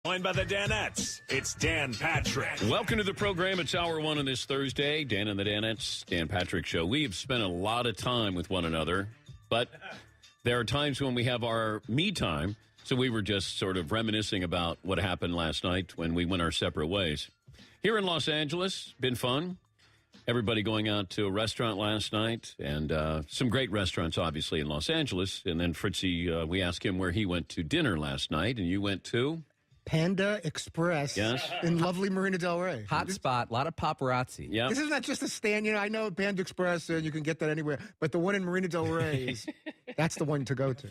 Joined by the Danettes, it's Dan Patrick. Welcome to the program. It's hour one on this Thursday. Dan and the Danettes, Dan Patrick Show. We've spent a lot of time with one another, but there are times when we have our me time, so we were just sort of reminiscing about what happened last night when we went our separate ways. Here in Los Angeles, been fun. Everybody going out to a restaurant last night, and some great restaurants, obviously, in Los Angeles. And then Fritzy, we asked him where he went to dinner last night, and you went to? Panda Express in lovely Marina Del Rey. Hot spot, a lot of paparazzi. Yeah. This is not just a stand. You know, I know Panda Express, you can get that anywhere. But the one in Marina Del Rey, that's the one to go to.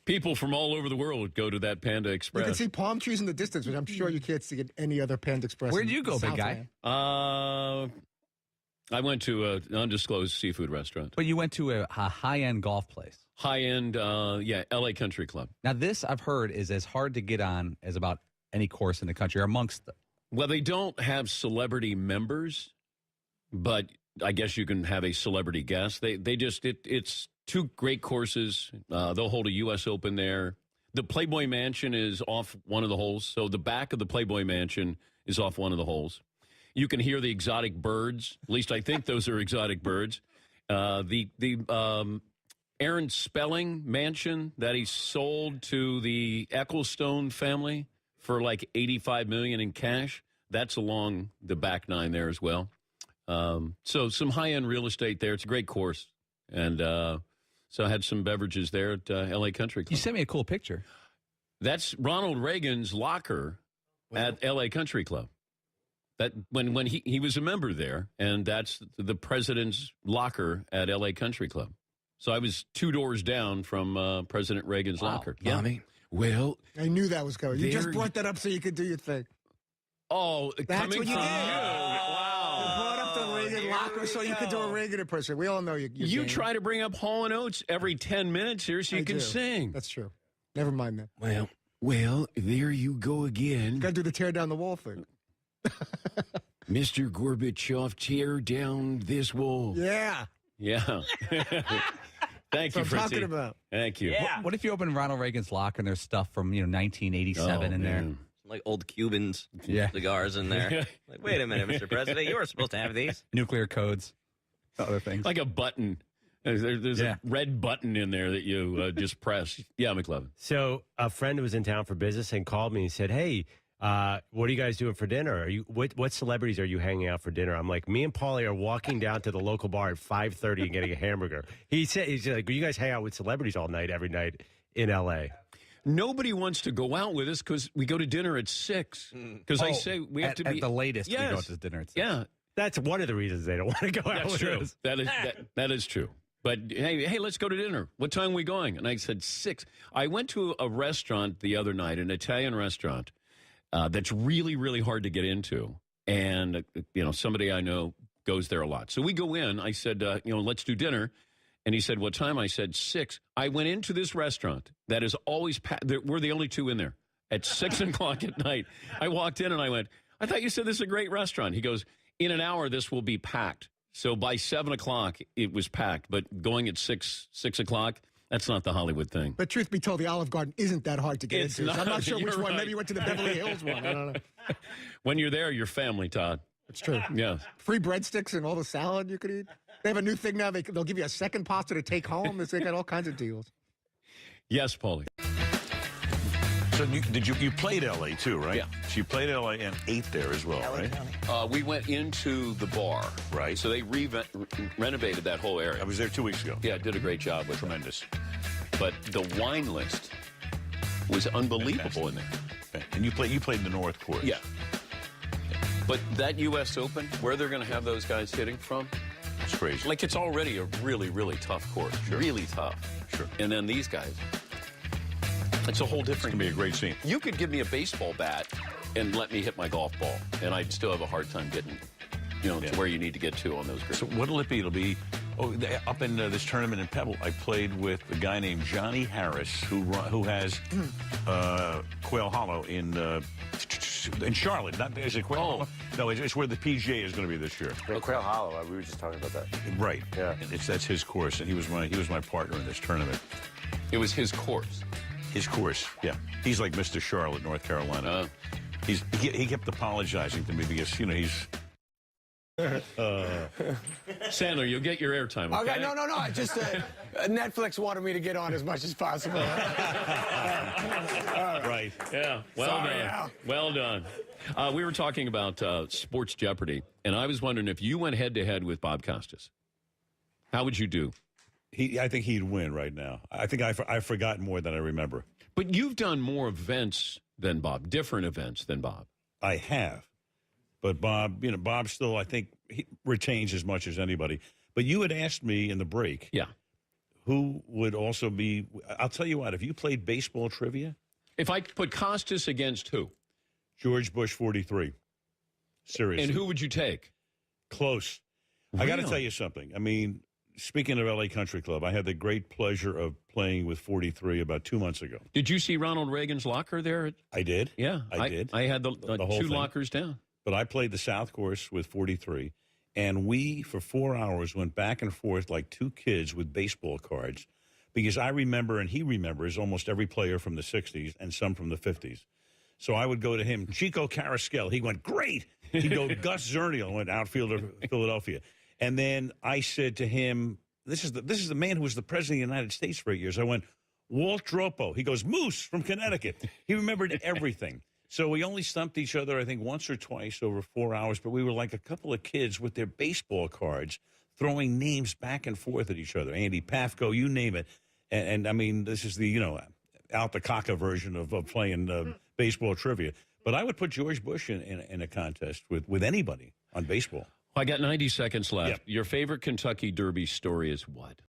People from all over the world go to that Panda Express. You can see palm trees in the distance, which I'm sure you can't see at any other Panda Express. Where'd you go, big guy? I went to an undisclosed seafood restaurant. But you went to a high-end golf place. High-end, LA Country Club. Now, this, I've heard, is as hard to get on as about any course in the country, or amongst them. Well, they don't have celebrity members, but I guess you can have a celebrity guest. It's two great courses. They'll hold a U.S. Open there. The Playboy Mansion is off one of the holes, so the back of the Playboy Mansion is off one of the holes. You can hear the exotic birds. At least I think those are exotic birds. The Aaron Spelling mansion that he sold to the Ecclestone family for like $85 million in cash. That's along the back nine there as well. So some high-end real estate there. It's a great course. And so I had some beverages there at LA Country Club. You sent me a cool picture. That's Ronald Reagan's locker at LA Country Club. That when he was a member there, and that's the president's locker at LA Country Club. So I was two doors down from President Reagan's locker. Yeah. Mommy. Well, I knew that was going. You just brought that up so you could do your thing. Oh, That's coming what you from did. Wow. You brought up the Reagan locker so you could do a Reagan impression. We all know you. You try to bring up Hall & Oates every 10 minutes here so you can sing. That's true. Never mind that. Well, there you go again. You got to do the tear down the wall thing. Mr. Gorbachev, tear down this wall. Yeah. Yeah. Thank you, That's what I'm Fritzy. talking about. Thank you. Yeah. What if you open Ronald Reagan's locker and there's stuff from 1987 in there? man. Like old Cubans, Yeah. cigars in there. Like, wait a minute, Mr. President, you were supposed to have these. Nuclear codes, other things. Like a button. There's Yeah. a red button in there that you just press. Yeah, McLovin. So a friend was in town for business and called me and said, "Hey, what are you guys doing for dinner? Are you what celebrities are you hanging out for dinner?" I'm like, "Me and Paulie are walking down to the local bar at 5:30 and getting a hamburger." He's like, "You guys hang out with celebrities all night, every night in L.A." Nobody wants to go out with us because we go to dinner at 6. Because I say we have to be at the latest. Yes. We go to dinner. At 6. Yeah, That's one of the reasons they don't want to go out that's with true. us. That is true. But hey, let's go to dinner. What time are we going? And I said 6. I went to a restaurant the other night, an Italian restaurant that's really, really hard to get into. And somebody I know goes there a lot. So we go in. I said, let's do dinner. And he said, what time? I said 6. I went into this restaurant that is always packed. We're the only two in there at 6 o'clock at night. I walked in and I went, I thought you said this is a great restaurant. He goes, in an hour, this will be packed. So by 7 o'clock, it was packed. But going at 6 o'clock, that's not the Hollywood thing. But truth be told, the Olive Garden isn't that hard to get It's into. not. So I'm not sure which You're one. right. Maybe you went to the Beverly Hills one. I don't know. When you're there, you're family, Todd. It's true. Yeah. Free breadsticks and all the salad you could eat. They have a new thing now. They'll give you a second pasta to take home. They got all kinds of deals. Yes, Paulie. So you played L.A. too, right? Yeah. So you played L.A. and ate there as well, right? We went into the bar. Right. So they renovated that whole area. I was there 2 weeks ago. Yeah, did a great job with it. Tremendous. But the wine list was unbelievable in there. Okay. And you played the North Court. Yeah. But that U.S. Open, where they're going to have those guys hitting from, It's crazy. like it's already a really, really tough course. Sure. Really tough. Sure. And then these guys, it's a whole It's different. going to be a great scene. You could give me a baseball bat and let me hit my golf ball, and I'd still have a hard time getting, to where you need to get to on those greens. So what'll it be? It'll be up in this tournament in Pebble. I played with a guy named Johnny Harris, who has Quail Hollow in Charlotte. Not is it Quail Hollow? No, it's where the PGA is going to be this year. Quail Hollow. We were just talking about that. Right. Yeah. That's his course, and he was my partner in this tournament. It was his course. His course, yeah. He's like Mr. Charlotte, North Carolina. He kept apologizing to me because, you know, he's... Sandler, you'll get your airtime, okay? Okay, no. I just Netflix wanted me to get on as much as possible. Right. Yeah, well Sorry, done. Al. Well done. We were talking about Sports Jeopardy, and I was wondering if you went head-to-head with Bob Costas, how would you do? I think he'd win right now. I think I've forgotten more than I remember. But you've done more events than Bob, different events than Bob. I have. But Bob, Bob still, I think, he retains as much as anybody. But you had asked me in the break. Yeah. Who would also be, I'll tell you what, if you played baseball trivia. If I put Costas against who? George Bush 43. Seriously. And who would you take? Close. Really? I got to tell you something. I mean, speaking of LA Country Club, I had the great pleasure of playing with 43 about 2 months ago. Did you see Ronald Reagan's locker there? I did. Yeah. I did. I had the whole two thing. lockers down. But I played the South Course with 43, and we, for 4 hours, went back and forth like two kids with baseball cards, because I remember, and he remembers, almost every player from the 60s and some from the 50s. So I would go to him, Chico Carrasquel. He went, great. He'd go, Gus Zernial, went outfielder, Philadelphia. And then I said to him, this is the man who was the president of the United States for 8 years. I went, Walt Dropo. He goes, Moose from Connecticut. He remembered everything. So we only stumped each other, I think, once or twice over 4 hours, but we were like a couple of kids with their baseball cards throwing names back and forth at each other. Andy Pafko, you name it. And I mean, this is the, Al Takaka version of playing baseball trivia. But I would put George Bush in a contest with anybody on baseball. I got 90 seconds left. Yep. Your favorite Kentucky Derby story is what?